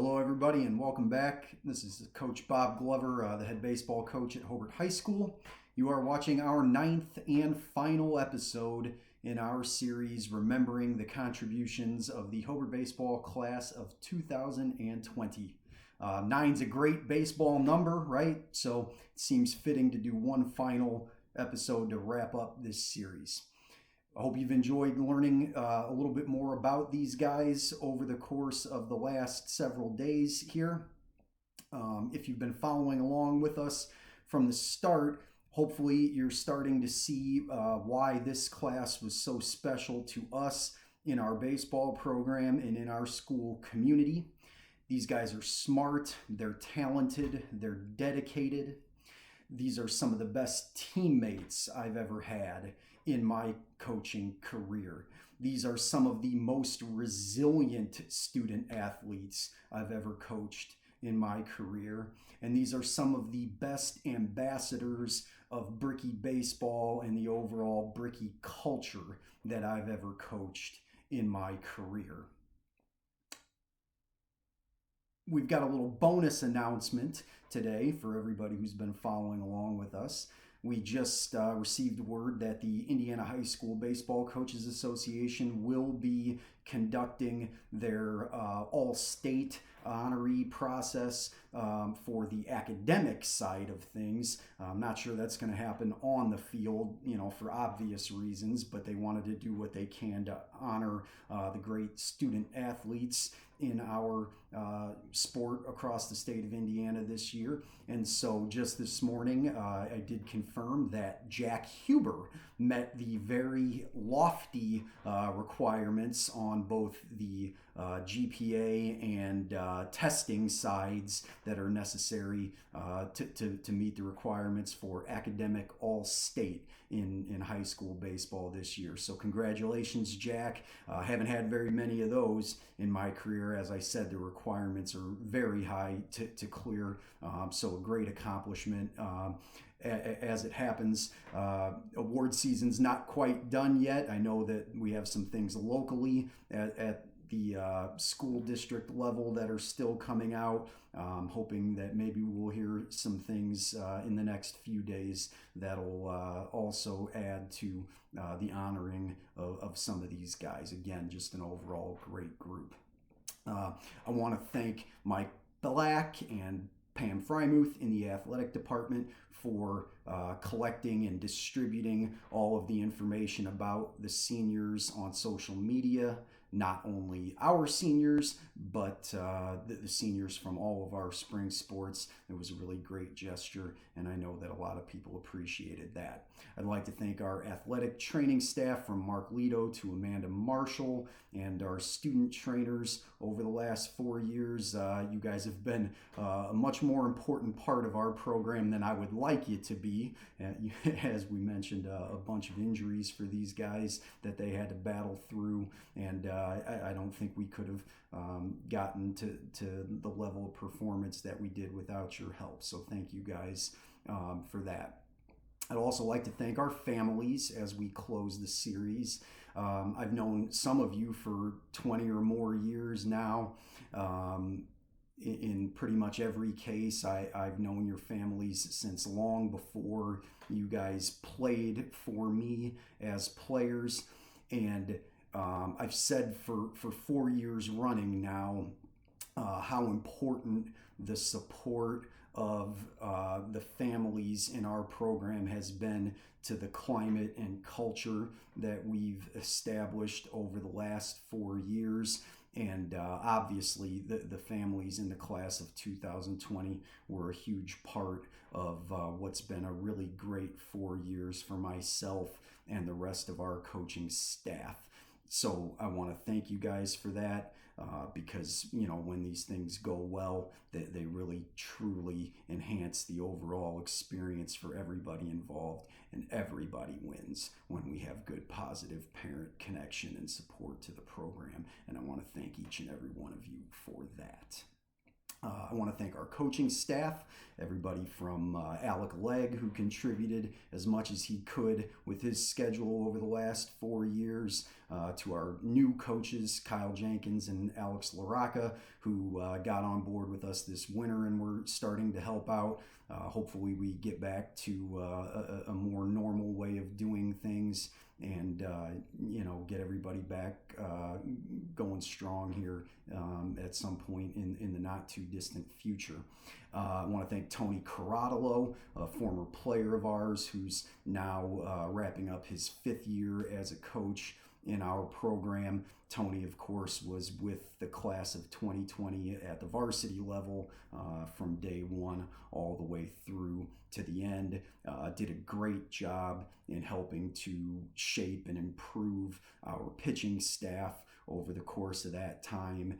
Hello, everybody, and welcome back. This is Coach Bob Glover, the head baseball coach at Hobart High School. You are watching our ninth and final episode in our series, Remembering the Contributions of the Hobart Baseball Class of 2020. Nine's a great baseball number, right? So it seems fitting to do one final episode to wrap up this series. I hope you've enjoyed learning a little bit more about these guys over the course of the last several days here. If you've been following along with us from the start, hopefully you're starting to see why this class was so special to us in our baseball program and in our school community. These guys are smart, they're talented, they're dedicated. These are some of the best teammates I've ever had in my coaching career. These are some of the most resilient student athletes I've ever coached in my career. And these are some of the best ambassadors of Bricky baseball and the overall Bricky culture that I've ever coached in my career. We've got a little bonus announcement today for everybody who's been following along with us. We just received word that the Indiana High School Baseball Coaches Association will be conducting their all-state honoree process for the academic side of things. I'm not sure that's going to happen on the field, for obvious reasons, but they wanted to do what they can to honor the great student athletes in our sport across the state of Indiana this year. And so just this morning, I did confirm that Jack Huber met the very lofty requirements on both the GPA and testing sides that are necessary to meet the requirements for academic all-state in high school baseball this year. So congratulations, Jack. Haven't had very many of those in my career. As I said, the requirements are very high to clear, so a great accomplishment. As it happens, award season's not quite done yet. I know that we have some things locally at the school district level that are still coming out. Hoping that maybe we'll hear some things in the next few days that'll also add to the honoring of some of these guys. Again, just an overall great group. I want to thank Mike Black and Pam Frymuth in the athletic department for collecting and distributing all of the information about the seniors on social media. Not only our seniors, but the seniors from all of our spring sports. It was a really great gesture, and I know that a lot of people appreciated that. I'd like to thank our athletic training staff from Mark Lito to Amanda Marshall and our student trainers over the last 4 years. You guys have been a much more important part of our program than I would like you to be. As we mentioned, a bunch of injuries for these guys that they had to battle through, and I don't think we could have gotten to the level of performance that we did without your help. So thank you guys for that. I'd also like to thank our families as we close the series. I've known some of you for 20 or more years now. In pretty much every case, I've known your families since long before you guys played for me as players. And I've said for 4 years running now how important the support of the families in our program has been to the climate and culture that we've established over the last 4 years. And obviously the families in the class of 2020 were a huge part of what's been a really great 4 years for myself and the rest of our coaching staff. So I want to thank you guys for that because, when these things go well, they really truly enhance the overall experience for everybody involved, and everybody wins when we have good, positive parent connection and support to the program. And I want to thank each and every one of you for that. I want to thank our coaching staff, everybody from Alec Legg, who contributed as much as he could with his schedule over the last 4 years, to our new coaches, Kyle Jenkins and Alex LaRocca, who got on board with us this winter and we're starting to help out. Hopefully we get back to a more normal way of doing things and get everybody back going strong here at some point in the not too distant future. I want to thank Tony Corradolo, a former player of ours who's now wrapping up his 5th year as a coach in our program. Tony, of course, was with the class of 2020 at the varsity level from day one all the way through to the end. Did a great job in helping to shape and improve our pitching staff over the course of that time.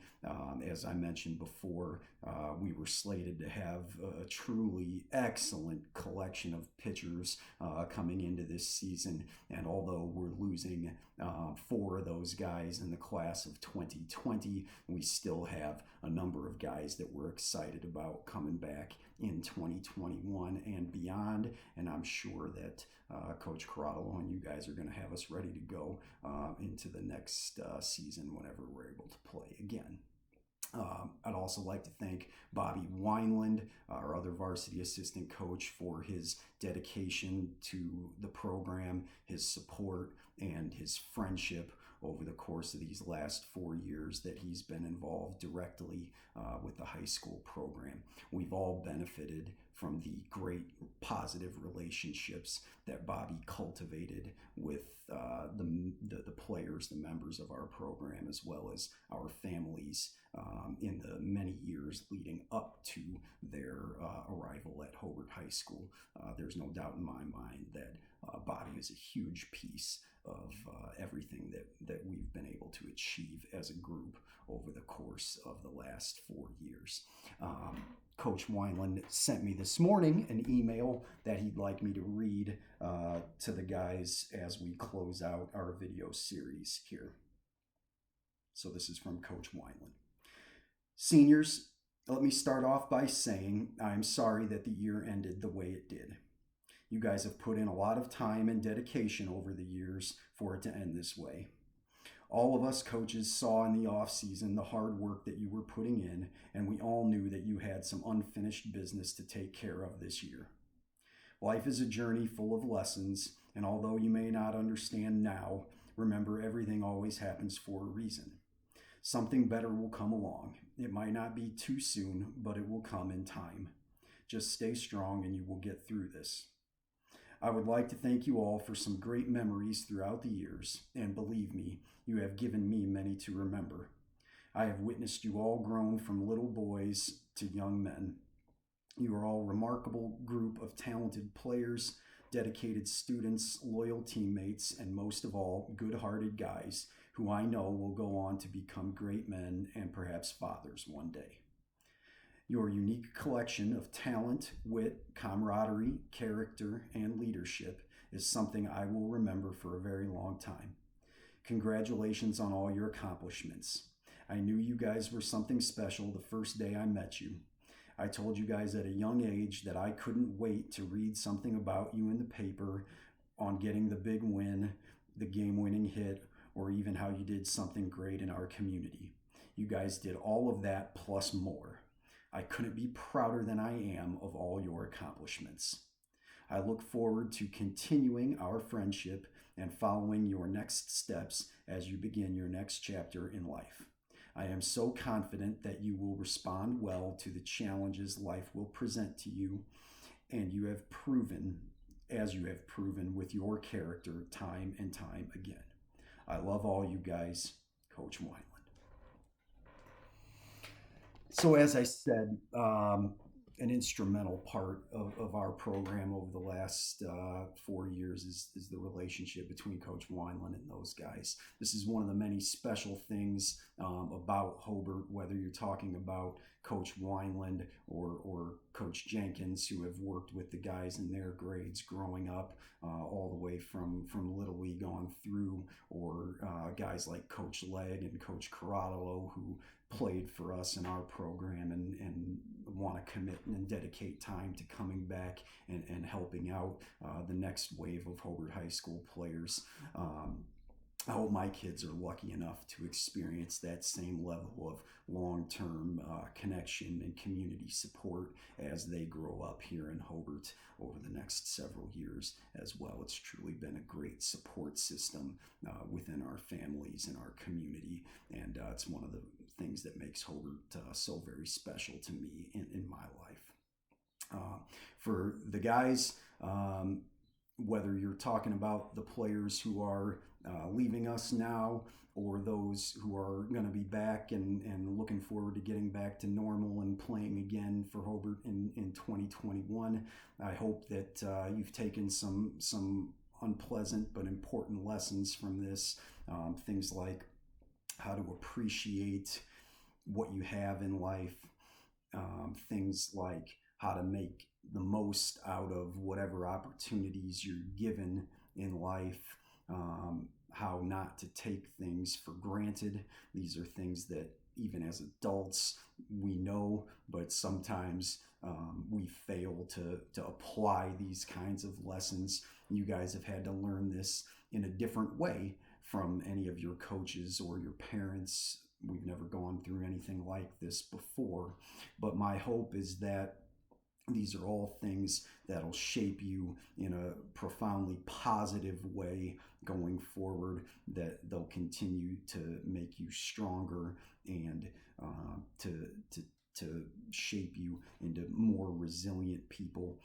As I mentioned before, we were slated to have a truly excellent collection of pitchers coming into this season. And although we're losing 4 of those guys in the class of 2020, we still have a number of guys that we're excited about coming back in 2021 and beyond. And I'm sure that Coach Corradolo and you guys are going to have us ready to go into the next season whenever we're able to play again. I'd also like to thank Bobby Wineland, our other varsity assistant coach, for his dedication to the program, his support, and his friendship over the course of these last 4 years that he's been involved directly with the high school program. We've all benefited from the great positive relationships that Bobby cultivated with the players, the members of our program, as well as our families in the many years leading up to their arrival at Hobart High School. There's no doubt in my mind that Bobby is a huge piece of everything that we've been able to achieve as a group over the course of the last 4 years. Coach Wineland sent me this morning an email that he'd like me to read to the guys as we close out our video series here. So this is from Coach Wineland. Seniors, let me start off by saying I'm sorry that the year ended the way it did. You guys have put in a lot of time and dedication over the years for it to end this way. All of us coaches saw in the off season the hard work that you were putting in, and we all knew that you had some unfinished business to take care of this year. Life is a journey full of lessons, and although you may not understand now, remember everything always happens for a reason. Something better will come along. It might not be too soon, but it will come in time. Just stay strong and you will get through this. I would like to thank you all for some great memories throughout the years, and believe me, you have given me many to remember. I have witnessed you all grown from little boys to young men. You are all a remarkable group of talented players, dedicated students, loyal teammates, and most of all, good-hearted guys who I know will go on to become great men and perhaps fathers one day. Your unique collection of talent, wit, camaraderie, character, and leadership is something I will remember for a very long time. Congratulations on all your accomplishments. I knew you guys were something special the first day I met you. I told you guys at a young age that I couldn't wait to read something about you in the paper on getting the big win, the game-winning hit, or even how you did something great in our community. You guys did all of that plus more. I couldn't be prouder than I am of all your accomplishments. I look forward to continuing our friendship and following your next steps as you begin your next chapter in life. I am so confident that you will respond well to the challenges life will present to you, and you have proven with your character time and time again. I love all you guys, Coach Wineland. So as I said, an instrumental part of our program over the last 4 years is the relationship between Coach Wineland and those guys. This is one of the many special things about Hobart, whether you're talking about Coach Wineland or Coach Jenkins, who have worked with the guys in their grades growing up all the way from Little League on through, or guys like Coach Legg and Coach Corradolo, who played for us in our program and want to commit and dedicate time to coming back and helping out the next wave of Hobart High School players. I hope my kids are lucky enough to experience that same level of long-term connection and community support as they grow up here in Hobart over the next several years as well. It's truly been a great support system within our families and our community, and it's one of the things that makes Hobart so very special to me in my life. For the guys, whether you're talking about the players who are leaving us now or those who are going to be back and looking forward to getting back to normal and playing again for Hobart in 2021, I hope that you've taken some unpleasant but important lessons from this. Things like how to appreciate what you have in life, things like how to make the most out of whatever opportunities you're given in life, how not to take things for granted. These are things that even as adults we know, but sometimes we fail to apply these kinds of lessons. You guys have had to learn this in a different way from any of your coaches or your parents. We've never gone through anything like this before, but my hope is that these are all things that'll shape you in a profoundly positive way going forward, that they'll continue to make you stronger and to shape you into more resilient people,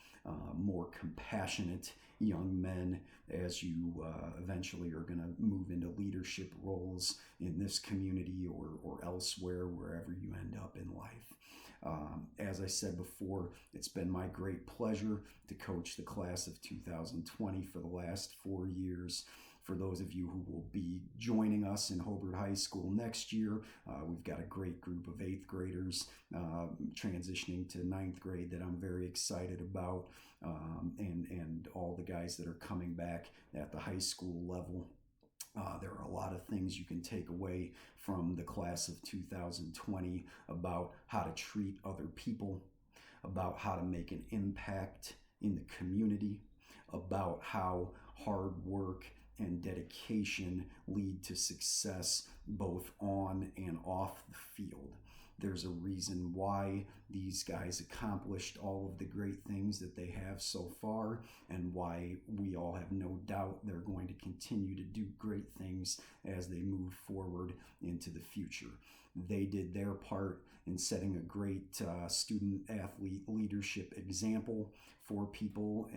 more compassionate young men as you eventually are going to move into leadership roles in this community or elsewhere, wherever you end up in life. As I said before, it's been my great pleasure to coach the class of 2020 for the last 4 years. For those of you who will be joining us in Hobart High School next year, we've got a great group of 8th graders transitioning to 9th grade that I'm very excited about, and all the guys that are coming back at the high school level. There are a lot of things you can take away from the class of 2020 about how to treat other people, about how to make an impact in the community, about how hard work and dedication lead to success both on and off the field. There's a reason why these guys accomplished all of the great things that they have so far, and why we all have no doubt they're going to continue to do great things as they move forward into the future. They did their part in setting a great student-athlete leadership example for people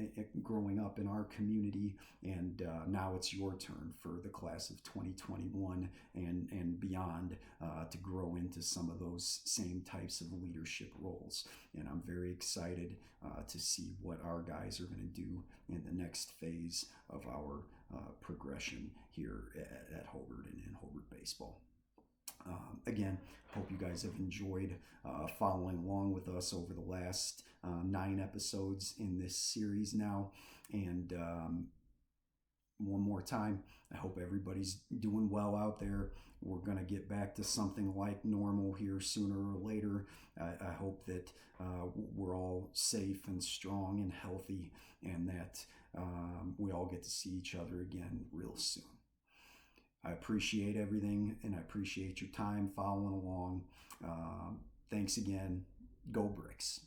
growing up in our community, and now it's your turn for the class of 2021 and beyond to grow into some of those same types of leadership roles. And I'm very excited to see what our guys are going to do in the next phase of our progression here at Hobart and in Hobart Baseball. Again, hope you guys have enjoyed following along with us over the last 9 episodes in this series now. And one more time, I hope everybody's doing well out there. We're going to get back to something like normal here sooner or later. I hope that we're all safe and strong and healthy, and that we all get to see each other again real soon. I appreciate everything, and I appreciate your time following along. Thanks again. Go Bricks.